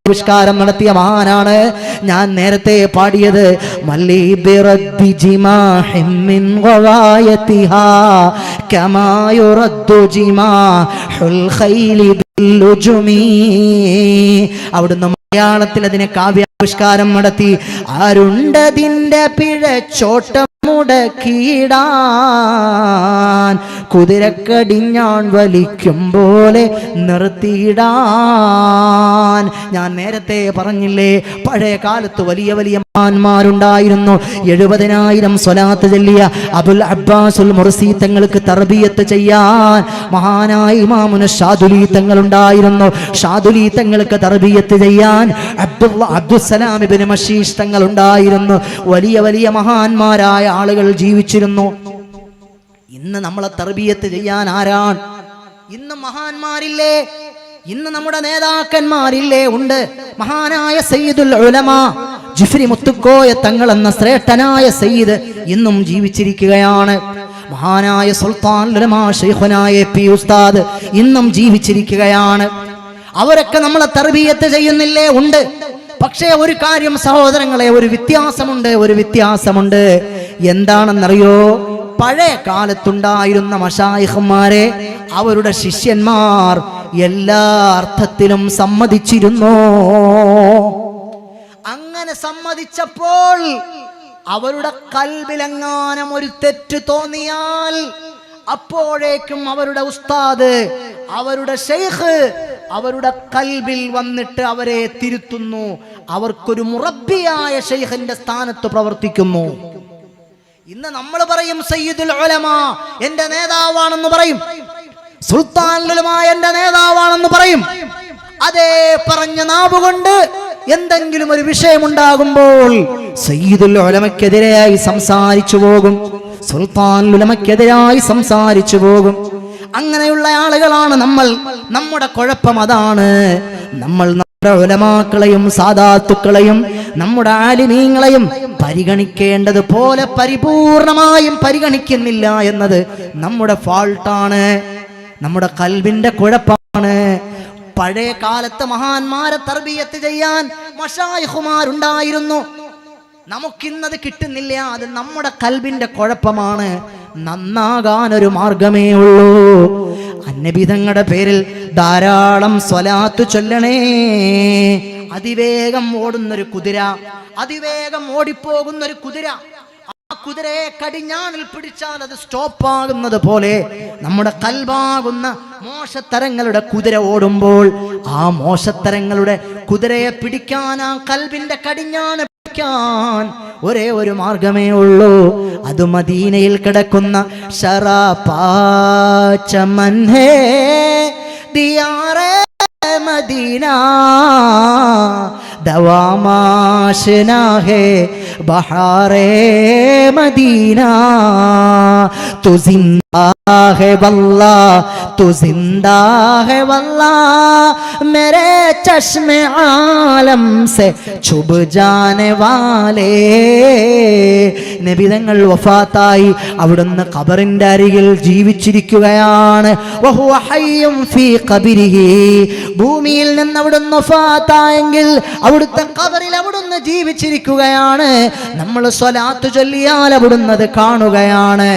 ആവിഷ്കാരം നടത്തിയ മഹാനാണ്. ഞാൻ നേരത്തെ പാടിയത് അവിടുന്ന് മലയാളത്തിൽ അതിനെ കാവ്യാവിഷ്കാരം നടത്തി. അരുണ്ടതിന്റെ പിഴച്ചോട്ടം മുടക്കിയിടാൻ കുതിരക്കടിഞ്ഞാൺ വലിക്കും പോലെ നിർത്തിയിടാൻ. ഞാൻ നേരത്തെ പറഞ്ഞില്ലേ, പഴയ കാലത്ത് വലിയ വലിയ മഹാന്മാരുണ്ടായിരുന്നു. 70,000 സ്വലാത്ത് ചൊല്ലിയ അബുൽ അബ്ബാസുൽ മുർസി തങ്ങൾക്ക് തർബിയത്ത് ചെയ്യാൻ മഹാനായ ഇമാമുന ഷാദുലി തങ്ങളുണ്ടായിരുന്നു. ഷാദുലി തങ്ങൾക്ക് തർബിയത്ത് ചെയ്യാൻ അബ്ദുസ്സലാം ഇബ്നു മശീഷ് തങ്ങളുണ്ടായിരുന്നു. വലിയ വലിയ മഹാന്മാരായ ആളുകൾ ജീവിച്ചിരുന്നു. ഇന്ന് നമ്മളെ തർബിയത്ത് ചെയ്യാൻ ആരാണ്? ഇന്ന് മഹാന്മാരില്ലേ? ഇന്ന് നമ്മുടെ നേതാക്കന്മാരില്ലേ? ഉണ്ട്. മഹാനായ സയ്യിദുൽ ഉലമാ ജിഫ്രി മുത്തുക്കോയ തങ്ങൾ എന്ന ശ്രേഷ്ഠനായ സയ്യിദ് ഇന്നും ജീവിച്ചിരിക്കുകയാണ്. മഹാനായ സുൽത്താനുൽ ഉലമാ ശൈഖുനായ പി ഉസ്താദ് ഇന്നും ജീവിച്ചിരിക്കുകയാണ്. അവരൊക്കെ നമ്മളെ തർബിയത്ത് ചെയ്യുന്നില്ലേ? ഉണ്ട്. പക്ഷേ ഒരു കാര്യം സഹോദരങ്ങളെ, ഒരു വ്യത്യാസമുണ്ട്. എന്താണെന്നറിയോ? പഴയ കാലത്തുണ്ടായിരുന്ന മശായിഖന്മാരെ അവരുടെ ശിഷ്യന്മാർ എല്ലാ അർത്ഥത്തിലും സമ്മതിച്ചിരുന്നു. അങ്ങനെ സമ്മതിച്ചപ്പോൾ അവരുടെ കൽബിലെങ്ങാനും ഒരു തെറ്റ് തോന്നിയാൽ അപ്പോഴേക്കും അവരുടെ ഉസ്താദ്, അവരുടെ ശൈഖ് അവരുടെ കൽബിൽ വന്നിട്ട് അവരെ തിരുത്തുന്നു. അവർക്കൊരു മുറബ്ബിയായ ശൈഖിന്റെ സ്ഥാനത്ത് പ്രവർത്തിക്കുന്നു. ഇന്ന് നമ്മൾ പറയും സയ്യിദുൽ ഉലമാ എന്റെ നേതാവാണെന്ന് പറയും, സുൽത്താനുൽ ഉലമാ എന്റെ നേതാവാണെന്ന് പറയും. അതേ പറഞ്ഞ നാവുകൊണ്ട് എന്തെങ്കിലും ഒരു വിഷയമുണ്ടാകുമ്പോൾ സയ്യിദുൽ ഉലമയ്ക്കെതിരായി സംസാരിച്ചു പോകും, സുൽത്താനുൽ ഉലമയ്ക്കെതിരായി സംസാരിച്ചു പോകും. അങ്ങനെയുള്ള ആളുകളാണ് നമ്മൾ. നമ്മുടെ കുഴപ്പം അതാണ്. നമ്മൾ നമ്മുടെ ഉലമാക്കളെയും സാദാത്തുക്കളെയും നമ്മുടെ ആലിമീങ്ങളെയും പരിഗണിക്കേണ്ടതുപോലെ പരിപൂർണമായും പരിഗണിക്കുന്നില്ല എന്നത് നമ്മുടെ ഫാൾട്ടാണ്, നമ്മുടെ കൽബിന്റെ കുഴപ്പമാണ്. പഴയ കാലത്ത് മഹാന്മാരെ തർബിയത്ത് ചെയ്യാൻ മശായിഖുമാരുണ്ടായിരുന്നു. നമുക്കിന്നത് കിട്ടുന്നില്ല. അത് നമ്മുടെ കൽബിന്റെ കുഴപ്പമാണ്. നന്നാകാൻ ഒരു മാർഗമേ ഉള്ളൂ. അന്നബിതങ്ങളുടെ പേരിൽ ധാരാളം സ്വലാത്ത് ചൊല്ലണേ. അതിവേഗം ഓടുന്നൊരു കുതിര, അതിവേഗം ഓടിപ്പോകുന്നൊരു കുതിര, ആ കുതിരയെ കടിഞ്ഞാണിൽ പിടിച്ചാൽ അത് സ്റ്റോപ്പാകുന്നത് പോലെ നമ്മുടെ കൽബാകുന്ന മോശത്തരങ്ങളുടെ കുതിര ഓടുമ്പോൾ ആ മോശത്തരങ്ങളുടെ കുതിരയെ പിടിക്കാൻ, ആ കൽബിന്റെ കടിഞ്ഞാണ് ഒരേ ഒരു മാർഗമേ ഉള്ളൂ. അത് മദീനയിൽ കിടക്കുന്ന ശറാപാച്ച മൻഹേ ദിയാറേ മദീന ദവാമാശന ഹേ ബഹാറേ മദീന തു ജിന്ദാ ഹേ വല്ലാ തു ജിന്ദാ ഹേ വല്ലാ മേരെ ചശ്മെ ആലം സെ ചുബ് ജാനെ വാലേ. നബിതങ്ങൾ വഫാത്തായി, അവിടുന്ന് ഖബറിന്റെ അരികിൽ ജീവിച്ചിരിക്കുകയാണ്. വഹുവ ഹയ്യും ഫീ ഖബരിഹി, ഭൂമിയിൽ നിന്ന് അവിടുന്ന് വഫാത്തായെങ്കിൽ അവിടുത്തെ ഖബറിൽ അവിടുന്ന് ജീവിച്ചിരിക്കുകയാണ്. നമ്മൾ സ്വലാത്ത് ചൊല്ലിയാൽ അവിടുന്ന് അത് കാണുകയാണ്.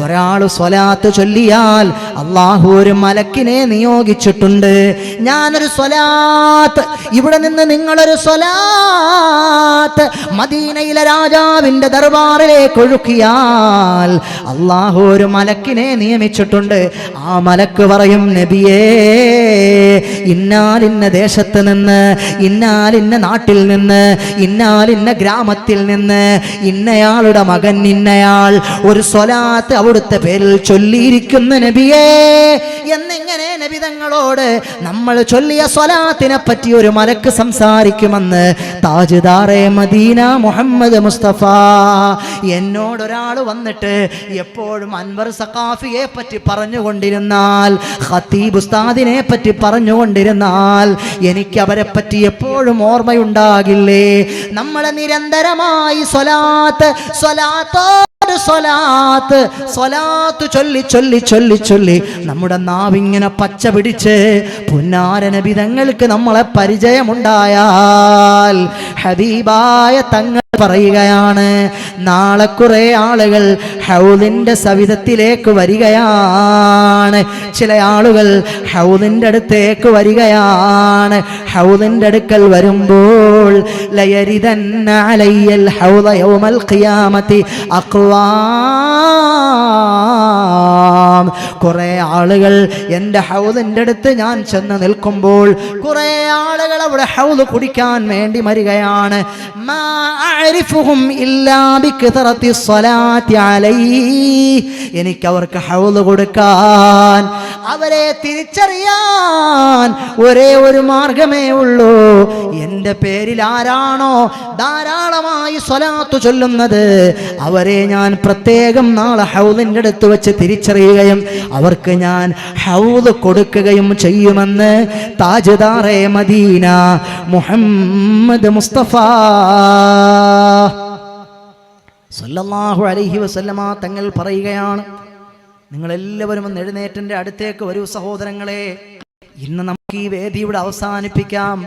ഒരാൾ സ്വലാത്ത് ചൊല്ലിയാൽ അല്ലാഹു ഒരു മലക്കിനെ നിയോഗിച്ചിട്ടുണ്ട്. ഞാനൊരു സ്വലാത്ത്, ഇവിടെ നിന്ന് നിങ്ങളൊരു സ്വലാത്ത് മദീനയിലെ രാജാവിന്റെ ദർബാറിലേക്ക് ഒഴുക്കിയാൽ അല്ലാഹു ഒരു മലക്കിനെ നിയമിച്ചിട്ടുണ്ട്. ആ മലക്ക് പറയും, നബിയേ, ഇന്നാലിന്ന ദേശത്ത് നിന്ന്, ഇന്നാലിന്ന നാട്ടിൽ നിന്ന്, ഇന്നാലിന്ന ഗ്രാമത്തിൽ നിന്ന് ഇന്നയാളുടെ മകൻ ഇന്നയാൾ ഒരു സ്വലാത്ത് അവിടുത്തെ പേരിൽ ചൊല്ലിയിരിക്കുന്ന നബിയേ എന്നിങ്ങനെ നബിതങ്ങളോട് നമ്മൾ ചൊല്ലിയ സ്വലാത്തിനെ പറ്റി ഒരു മലക്ക് സംസാരിക്കുമെന്ന് താജ്ദാറെ മദീന മുഹമ്മദ് മുസ്തഫ. എന്നോടൊരാൾ വന്നിട്ട് എപ്പോഴും അൻവർ സഖാഫിയെ പറ്റി പറഞ്ഞുകൊണ്ടിരുന്നാൽ, ഖത്തീബ് ഉസ്താദിനെ പറ്റി പറഞ്ഞുകൊണ്ടിരുന്നാൽ എനിക്ക് അവരെ പറ്റി എപ്പോഴും ഓർമ്മയുണ്ടാകില്ലേ? നമ്മളെ നിരന്തരമായി സ്വലാത്ത് ഒരുപാട് സ്വലാത്ത് ചൊല്ലി ചൊല്ലി ചൊല്ലി ചൊല്ലി നമ്മുടെ നാവിങ്ങനെ പച്ച പിടിച്ച് പുന്നാര നബി തങ്ങൾക്ക് നമ്മളെ പരിചയമുണ്ടായാൽ ഹബീബായ തങ്ങൾ പറയുകയാണ്, നാളെ കുറെ ആളുകൾ ഹൗദിന്റെ സവിധത്തിലേക്ക് വരികയാണ്. ചില ആളുകൾ ഹൗദിന്റെ അടുത്തേക്ക് വരികയാണ്. ഹൗദിന്റെ അടുക്കൽ വരുമ്പോൾ ലയരിദന്ന അലയ്യൽ ഹൗദ യൗമൽ ഖിയാമത്തി അഖ്വാം. കുറെ ആളുകൾ എൻ്റെ ഹൗദിന്റെ അടുത്ത് ഞാൻ ചെന്ന് നിൽക്കുമ്പോൾ കുറെ ആളുകൾ അവിടെ ഹൗദ് കുടിക്കാൻ വേണ്ടി വരികയാണ്. എനിക്ക് അവർക്ക് ഹൗദ് കൊടുക്കാൻ, അവരെ തിരിച്ചറിയാൻ ഒരേ ഒരു മാർഗമേ ഉള്ളൂ. എൻ്റെ പേരിൽ ആരാണോ ധാരാളമായി സ്വലാത്ത് ചൊല്ലുന്നത് അവരെ ഞാൻ പ്രത്യേകം നാളെ ഹൗദിന്റെ അടുത്ത് വെച്ച് തിരിച്ചറിയുകയും അവർക്ക് ഞാൻ ഹൗദ് കൊടുക്കുകയും ചെയ്യുമെന്ന് താജ്ദാറെ മദീന മുഹമ്മദ് മുസ്തഫ സല്ലല്ലാഹു അലൈഹി വസല്ലമ തങ്ങൾ പറയുകയാണ്. നിങ്ങളെല്ലാവരും ഒന്ന് എഴുന്നേറ്റൻ്റെ അടുത്തേക്ക് വരൂ സഹോദരങ്ങളെ. ഇന്ന് നമുക്ക് ഈ വേദിയുടെ അവസാനിപ്പിക്കാം.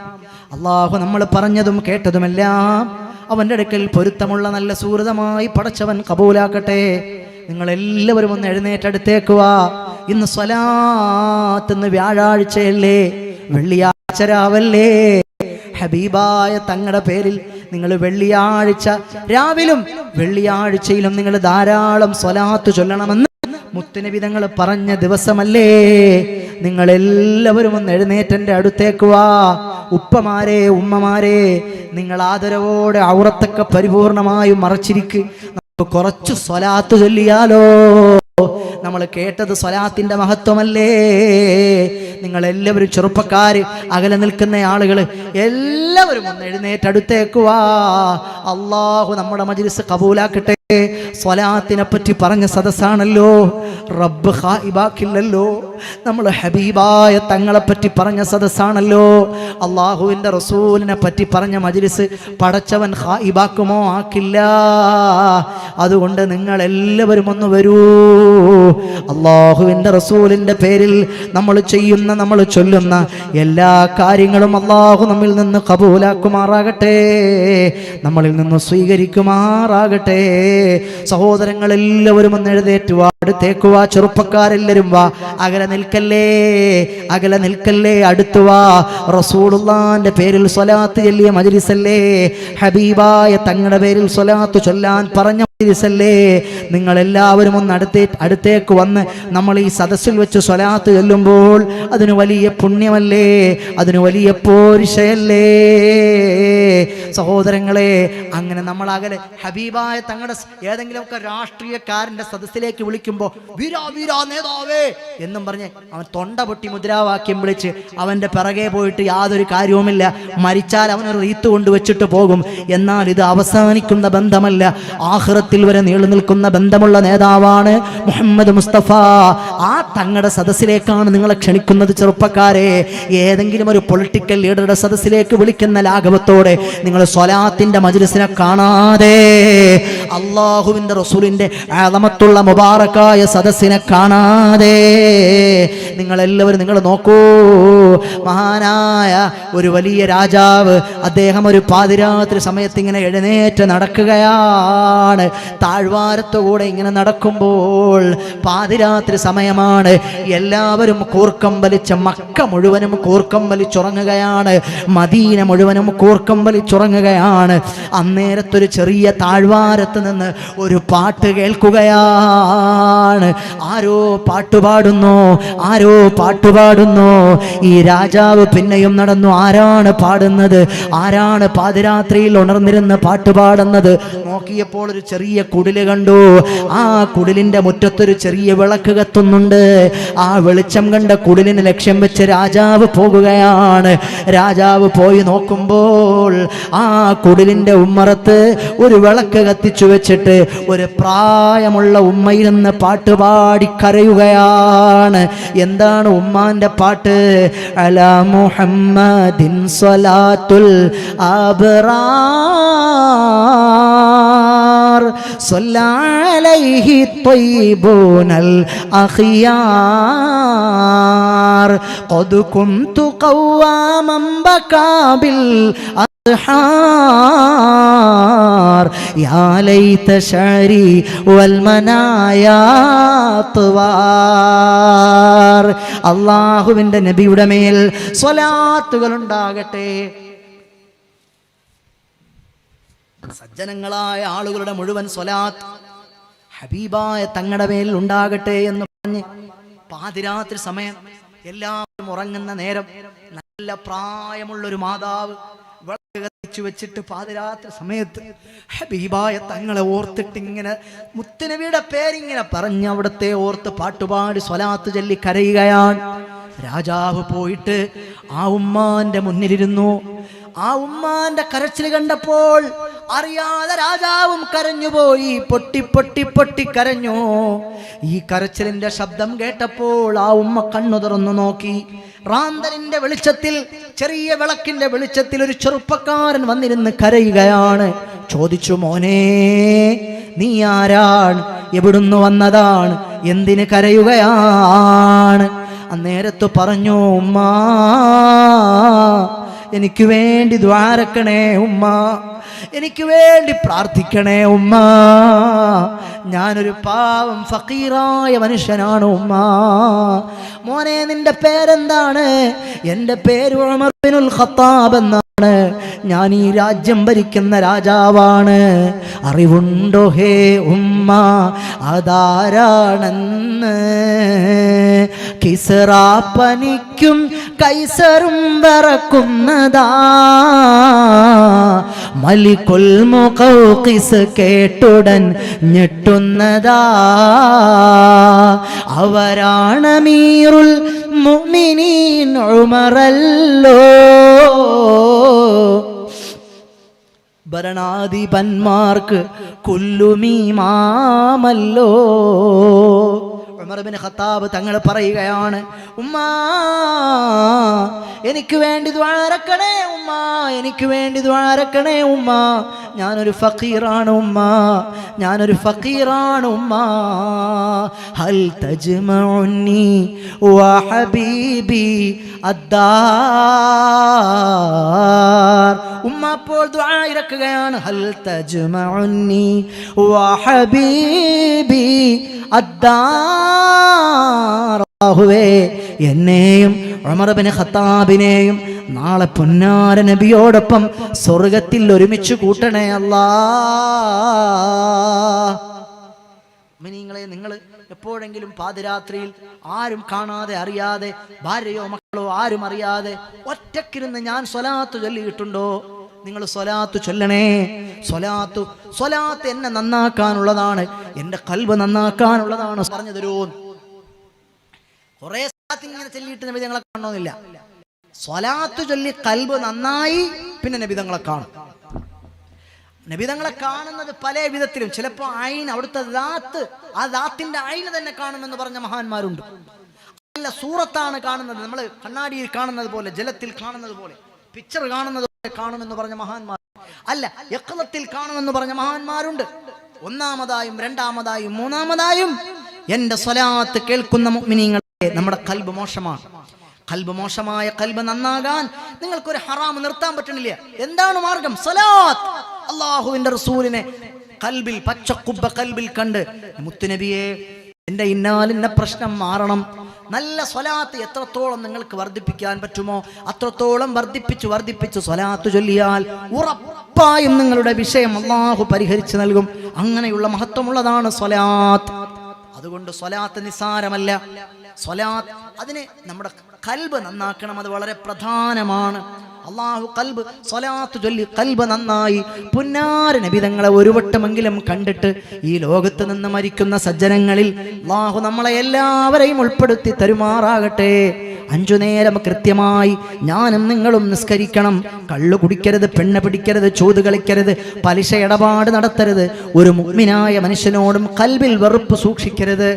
അള്ളാഹു നമ്മൾ പറഞ്ഞതും കേട്ടതുമെല്ലാം അവൻ്റെ അടുക്കൽ പൊരുത്തമുള്ള നല്ല സുഹൃതമായി പടച്ചവൻ കബൂലാക്കട്ടെ. നിങ്ങളെല്ലാവരും ഒന്ന് എഴുന്നേറ്റടുത്തേക്ക് വാ. ഇന്ന് സ്വലാത്ത്, ഇന്ന് വ്യാഴാഴ്ചയല്ലേ, വെള്ളിയാഴ്ച രാവല്ലേ. ഹബീബായ തങ്ങളുടെ പേരിൽ നിങ്ങൾ വെള്ളിയാഴ്ച രാവിലും വെള്ളിയാഴ്ചയിലും നിങ്ങൾ ധാരാളം സ്വലാത്ത് ചൊല്ലണമെന്ന് മുത്തുനബി തങ്ങൾ പറഞ്ഞ ദിവസമല്ലേ. നിങ്ങളെല്ലാവരും ഒന്ന് എഴുന്നേറ്റൻ്റെ അടുത്തേക്ക് വാ. ഉപ്പമാരെ, ഉമ്മമാരെ, നിങ്ങൾ ആദരവോടെ ഔറത്തൊക്കെ പരിപൂർണമായും മറച്ചിരിക്ക്. നമുക്ക് കുറച്ച് സ്വലാത്ത് ചൊല്ലിയാലോ? നമ്മൾ കേട്ടത് സ്വലാത്തിന്റെ മഹത്വമല്ലേ. നിങ്ങളെല്ലാവരും ചെറുപ്പക്കാര്, അകലെ നിൽക്കുന്ന ആളുകൾ എല്ലാവരും ഒന്ന് എഴുന്നേറ്റടുത്തേക്ക് വാ. അള്ളാഹു നമ്മുടെ മജ്ലിസ് കബൂലാക്കട്ടെ. സ്വലാത്തിനെ പറ്റി പറഞ്ഞ സദസ്സാണല്ലോ, റബ്ബ് ഖായിബാക്കില്ലല്ലോ. നമ്മൾ ഹബീബായ തങ്ങളെ പറ്റി പറഞ്ഞ സദസ്സാണല്ലോ. അള്ളാഹുവിൻ്റെ റസൂലിനെ പറ്റി പറഞ്ഞ മജ്ലിസ് പടച്ചവൻ ഖായിബാക്കുമോ? ആക്കില്ല. അതുകൊണ്ട് നിങ്ങളെല്ലാവരും ഒന്ന് വരൂ. അള്ളാഹുവിൻ്റെ റസൂലിൻ്റെ പേരിൽ നമ്മൾ ചെയ്യുന്ന, നമ്മൾ ചൊല്ലുന്ന എല്ലാ കാര്യങ്ങളും അള്ളാഹു നമ്മിൽ നിന്ന് കബൂലാക്കുമാറാകട്ടെ, നമ്മളിൽ നിന്ന് സ്വീകരിക്കുമാറാകട്ടെ. സഹോദരങ്ങളെല്ലാവരും ഒന്ന് എഴുന്നേറ്റ് വാ, അടുത്തേക്ക് വാ. ചെറുപ്പക്കാരെല്ലാവരും വാ. അകലെ നിൽക്കല്ലേ, അകലെ നിൽക്കല്ലേ, അടുത്തു വാ. റസൂലുള്ളാന്റെ പേരിൽ സ്വലാത്ത് ചൊല്ലിയ മജ്ലിസല്ലേ, ഹബീബായ തങ്ങളുടെ പേരിൽ സ്വലാത്ത് ചൊല്ലാൻ പറഞ്ഞ മജ്ലിസല്ലേ. നിങ്ങളെല്ലാവരും ഒന്ന് അടുത്തേക്ക് വന്ന് നമ്മൾ ഈ സദസ്സിൽ വെച്ച് സ്വലാത്ത് ചൊല്ലുമ്പോൾ അതിന് വലിയ പുണ്യമല്ലേ, അതിന് വലിയ പോരിശയല്ലേ. സഹോദരങ്ങളെ, അങ്ങനെ നമ്മൾ അകലെ ഹബീബായ തങ്ങളുടെ ഏതെങ്കിലുമൊക്കെ രാഷ്ട്രീയക്കാരൻ്റെ സദസ്സിലേക്ക് വിളിക്കുമ്പോൾ വീരാ വീരാ നേതാവേ എന്നും പറഞ്ഞ് അവൻ തൊണ്ട പൊട്ടി മുദ്രാവാക്യം വിളിച്ച് അവൻ്റെ പിറകെ പോയിട്ട് യാതൊരു കാര്യവുമില്ല. മരിച്ചാൽ അവനൊരു റീത്ത് കൊണ്ടുവച്ചിട്ട് പോകും. എന്നാൽ ഇത് അവസാനിക്കുന്ന ബന്ധമല്ല, ആഖിറത്തിൽ വരെ നീളു നിൽക്കുന്ന ബന്ധമുള്ള നേതാവാണ് മുഹമ്മദ് മുസ്തഫ. ആ തങ്ങളുടെ സദസ്സിലേക്കാണ് നിങ്ങളെ ക്ഷണിക്കുന്നത്. ചെറുപ്പക്കാരെ, ഏതെങ്കിലും ഒരു പൊളിറ്റിക്കൽ ലീഡറുടെ സദസ്സിലേക്ക് വിളിക്കുന്ന ലാഘവത്തോടെ നിങ്ങൾ സ്വലാത്തിന്റെ മജ്ലിസിനെ കാണാതെ, അള്ളാഹുവിൻ്റെ റസൂലിന്റെ അളമത്തുള്ള മുബാറക്കായ സദസ്സിനെ കാണാതെ നിങ്ങളെല്ലാവരും നിങ്ങൾ നോക്കൂ. മഹാനായ ഒരു വലിയ രാജാവ്, അദ്ദേഹം ഒരു പാതിരാത്രി സമയത്ത് ഇങ്ങനെ എഴുന്നേറ്റ് നടക്കുകയാണ്. താഴ്വാരത്തുകൂടെ ഇങ്ങനെ നടക്കുമ്പോൾ പാതിരാത്രി സമയമാണ്. എല്ലാവരും കൂർക്കം വലിച്ച മക്ക മുഴുവനും കൂർക്കം വലിച്ചുറങ്ങുകയാണ്, മദീന മുഴുവനും കൂർക്കം വലിച്ചുറങ്ങുകയാണ്. അന്നേരത്തൊരു ചെറിയ താഴ്വാരത്ത് നിന്ന് ഒരു പാട്ട് കേൾക്കുകയാണ്. ആരോ പാട്ടുപാടുന്നു, ആരോ പാട്ടുപാടുന്നു. ഈ രാജാവ് പിന്നെയും നടന്നു. ആരാണ് പാടുന്നത്? ആരാണ് പാതിരാത്രിയിൽ ഉണർന്നിരുന്ന് പാട്ടുപാടുന്നത്? നോക്കിയപ്പോൾ ഒരു ചെറിയ കുടില് കണ്ടു. ആ കുടിലിന്റെ മുറ്റത്തൊരു ചെറിയ വിളക്ക് കത്തുന്നുണ്ട്. ആ വെളിച്ചം കണ്ട കുടിലിന് ലക്ഷ്യം വെച്ച് രാജാവ് പോകുകയാണ്. രാജാവ് പോയി നോക്കുമ്പോൾ ആ കുടിലിന്റെ ഉമ്മറത്ത് ഒരു വിളക്ക് കത്തിച്ചു വെച്ചിട്ട് ഒരു പ്രായമുള്ള ഉമ്മയിരുന്ന് പാട്ടുപാടി കരയുകയാണ്. എന്താണ് ഉമ്മാന്റെ പാട്ട്? അലാ മുഹമ്മദിൻ സ്വലാത്തുൽ അബ്റാർ صلى عليه الطيبون الأخيار قد كنت قواما بكى بالأسحار يا ليت شعري والمنايا طوار അല്ലാഹുവിന്റെ നബിയുടെ മേൽ സ്വലാത്തുകൾ ഉണ്ടാകട്ടെ. സജ്ജനങ്ങളായ ആളുകളുടെ മുഴുവൻ സ്വലാത്ത് ഹബീബായ തങ്ങളുടെ മേൽ ഉണ്ടാകട്ടെ എന്ന് പറഞ്ഞ് പാതിരാത്രി സമയം എല്ലാവരും ഉറങ്ങുന്ന നേരം നല്ല പ്രായമുള്ളൊരു മാതാവ് വിളക്ക് കത്തിച്ചു വെച്ചിട്ട് പാതിരാത്രി സമയത്ത് ഹബീബായ തങ്ങളെ ഓർത്തിട്ട് ഇങ്ങനെ മുത്തുനബിയുടെ പേരിങ്ങനെ പറഞ്ഞ് അവിടുത്തെ ഓർത്ത് പാട്ടുപാടി സ്വലാത്ത് ചൊല്ലി കരയുകയാണ്. രാജാവ് പോയിട്ട് ആ ഉമ്മാന്റെ മുന്നിലിരുന്നു. ആ ഉമ്മാന്റെ കരച്ചിൽ കണ്ടപ്പോൾ അറിയാതെ രാജാവും കരഞ്ഞുപോയി. പൊട്ടി പൊട്ടി പൊട്ടി കരഞ്ഞു. ഈ കരച്ചിലിന്റെ ശബ്ദം കേട്ടപ്പോൾ ആ ഉമ്മ കണ്ണു തുറന്നു നോക്കി. റാന്തലിന്റെ വെളിച്ചത്തിൽ, ചെറിയ വിളക്കിന്റെ വെളിച്ചത്തിൽ ഒരു ചെറുപ്പക്കാരൻ വന്നിരുന്ന് കരയുകയാണ്. ചോദിച്ചു, മോനെ നീ ആരാണ്? എവിടുന്ന് വന്നതാണ്? എന്തിന് കരയുകയാണ്? അന്നേരത്ത് പറഞ്ഞു, ഉമ്മാ എനിക്ക് വേണ്ടി ദ്വാരക്കണേ ഉമ്മ, എനിക്ക് വേണ്ടി പ്രാർത്ഥിക്കണേ ഉമ്മ. ഞാനൊരു പാവം ഫക്കീറായ മനുഷ്യനാണ് ഉമ്മ. മോനെ നിന്റെ പേരെന്താണ്? എൻ്റെ പേര് ഉമർ ബിനുൽ ഖത്താബ് എന്നാണ്. ഞാൻ ഈ രാജ്യം ഭരിക്കുന്ന രാജാവാണ്. അറിവുണ്ടോ ഹേ ഉമ്മ അതാരാണെന്ന്? കിസ്റാ പനിക്കും കൈസറും വിറക്കുന്നതാ. മലിക്കുൽ മുഖൗഖിസ് കേട്ടുടൻ ഞെട്ടുന്നതാ. അവരാണ് അമീറുൽ മുഅ്മിനീൻ ഉമറല്ലോ. ഭരണാധിപന്മാർക്ക് കുല്ലുമീമാമല്ലോ. ഉമർ ഇബ്നു ഖത്താബ് തങ്ങൾ പറയുകയാണ്, ഉമ്മാ എനിക്ക് വേണ്ടി ദ്വാരക്കണേ ഉമ്മ, എനിക്ക് വേണ്ടി ദ്വാരക്കണേ ഉമ്മ. ഞാനൊരു ഫഖീറാണ് ഉമ്മ, ഞാനൊരു ഫഖീറാണ് ഉമ്മ. ഹൽ തജ്മഉനി വഹബീബി അദ്ദാർ. ഉമ്മ അപ്പോൾ ദുആ ഇറക്കുകയാണ്. ഹൽ തജ്മഉനി വഹബീബി അദ്ദാർ. അല്ലാഹുവേ എന്നെയും ഉമർ ഇബ്നു ഖത്താബിനെയും നാളെ പൊന്നാര നബിയോടൊപ്പം സ്വർഗത്തിൽ ഒരുമിച്ച് കൂട്ടണേ അല്ലാഹ്. മുഅ്മിനീങ്ങളെ, നിങ്ങൾ എപ്പോഴെങ്കിലും പാതിരാത്രിയിൽ ആരും കാണാതെ അറിയാതെ, ഭാര്യയോ മക്കളോ ആരും അറിയാതെ ഒറ്റക്കിരുന്ന് ഞാൻ സ്വലാത്ത് ചൊല്ലിയിട്ടുണ്ടോ? നിങ്ങൾ സ്വലാത്ത് ചൊല്ലണേ. സ്വലാത്ത് എന്നെ നന്നാക്കാനുള്ളതാണ്, എൻ്റെ ഖൽബ് നന്നാക്കാനുള്ളതാണ്. പറഞ്ഞു തരൂ. കുറെ സ്വലാത്ത് ഇങ്ങനെ ചൊല്ലിയിട്ട് നബി തങ്ങളെ കാണണമെന്നില്ല. സ്വലാത്ത് ചൊല്ലി ഖൽബ് നന്നായി പിന്നെ നബി തങ്ങളെ കാണും. നബി തങ്ങളെ കാണുന്നത് പല വിധത്തിലും. ചിലപ്പോൾ ഐൻ, അവിടുത്തെ ദാത്ത്, ആ ദാത്തിന്റെ ഐന് തന്നെ കാണുമെന്ന് പറഞ്ഞ മഹാന്മാരുണ്ട്. അല്ല, സൂറത്താണ് കാണുന്നത്, നമ്മൾ കണ്ണാടിയിൽ കാണുന്നത് പോലെ, ജലത്തിൽ കാണുന്നത് പോലെ, പിക്ചർ കാണുന്നത് പോലെ കാണുമെന്ന് പറഞ്ഞ മഹാന്മാർ. അല്ല, യഖ്ളത്തിൽ കാണുമെന്ന് പറഞ്ഞ മഹാന്മാരുണ്ട്. ഒന്നാമതായും രണ്ടാമതായും മൂന്നാമതായും എന്റെ സ്വലാത്ത് കേൾക്കുന്ന മുഅ്മിനീങ്ങളെ, നമ്മുടെ ഖൽബ് മോശമാണ്. ഖൽബ് മോശമായ ഖൽബ് നന്നാകാൻ നിങ്ങൾക്കൊരു ഹറാം നിർത്താൻ പറ്റണില്ല. എന്താണ് മാർഗം? സ്വലാത്ത്. അല്ലാഹുവിന്റെ റസൂലിനെ ഖൽബിൽ, പച്ചക്കുബ്ബ ഖൽബിൽ കണ്ട്, മുത്തുനബിയെ എൻ്റെ ഇന്നാലിന്ന പ്രശ്നം മാറണം. നല്ല സ്വലാത്ത് എത്രത്തോളം നിങ്ങൾക്ക് വർദ്ധിപ്പിക്കാൻ പറ്റുമോ അത്രത്തോളം വർദ്ധിപ്പിച്ച് സ്വലാത്ത് ചൊല്ലിയാൽ ഉറപ്പായും നിങ്ങളുടെ വിഷയം അല്ലാഹു പരിഹരിച്ചു നൽകും. അങ്ങനെയുള്ള മഹത്വമുള്ളതാണ് സ്വലാത്ത്. അതുകൊണ്ട് സ്വലാത്ത് നിസ്സാരമല്ല. സ്വലാത്ത്, അതിന് നമ്മുടെ ഖൽബ് നന്നാക്കണം, അത് വളരെ പ്രധാനമാണ്. അല്ലാഹു ഖൽബ്, സ്വലാത്ത് ചൊല്ലി ഖൽബ് നന്നായി പുന്നാര നബി തങ്ങളെ ഒരു വട്ടമെങ്കിലും കണ്ടിട്ട് ഈ ലോകത്ത് നിന്ന് മരിക്കുന്ന സജ്ജനങ്ങളിൽ അല്ലാഹു നമ്മളെ എല്ലാവരെയും ഉൾപ്പെടുത്തി തരുമാറാകട്ടെ. 5 നേരം കൃത്യമായി ഞാനും നിങ്ങളും നിസ്കരിക്കണം. കള്ളു കുടിക്കരുത്, പെണ്ണ് പിടിക്കരുത്, ചൂത് കളിക്കരുത്, പലിശ ഇടപാട് നടത്തരുത്. ഒരു മുഅ്മിനായ മനുഷ്യനോടും ഖൽബിൽ വെറുപ്പ് സൂക്ഷിക്കരുത്.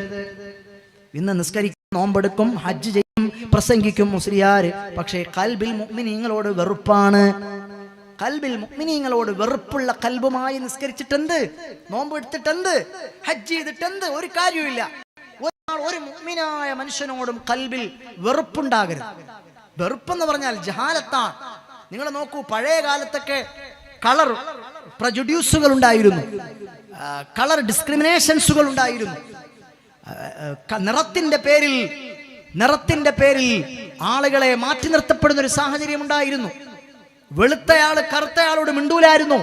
ഇന്ന് നിസ്കരിക്കും, നോമ്പെടുക്കും, ഹജ്ജ് ചെയ്യും, പ്രസംഗിക്കും മുസ്ലിയാര്, പക്ഷേ ഖൽബിൽ മുഅ്മിനീങ്ങളോട് വെറുപ്പാണ്. കൽബിൽ മുഅ്മിനീങ്ങളോട് വെറുപ്പുള്ള കൽബുമായി നിസ്കരിച്ചിട്ടെന്ത്, നോമ്പ് എടുത്തിട്ടെന്ത്, ഹജ്ജ് ചെയ്തിട്ടെന്ത്, ഒരു കാര്യമില്ല. ഒരു മുഅ്മിനായ മനുഷ്യനോടും കൽബിൽ വെറുപ്പുണ്ടാകരുത്. വെറുപ്പെന്ന് പറഞ്ഞാൽ ജഹാലത്താണ്. നിങ്ങൾ നോക്കൂ, പഴയ കാലത്തൊക്കെ കളർ പ്രജുഡ്യൂസുകൾ ഉണ്ടായിരുന്നു, കളർ ഡിസ്ക്രിമിനേഷൻസുകൾ ഉണ്ടായിരുന്നു. നിറത്തിന്റെ പേരിൽ ആളുകളെ മാറ്റി നിർത്തപ്പെടുന്ന ഒരു സാഹചര്യം ഉണ്ടായിരുന്നു. വെളുത്തയാള് കറുത്തയാളോട് മിണ്ടൂലായിരുന്നു,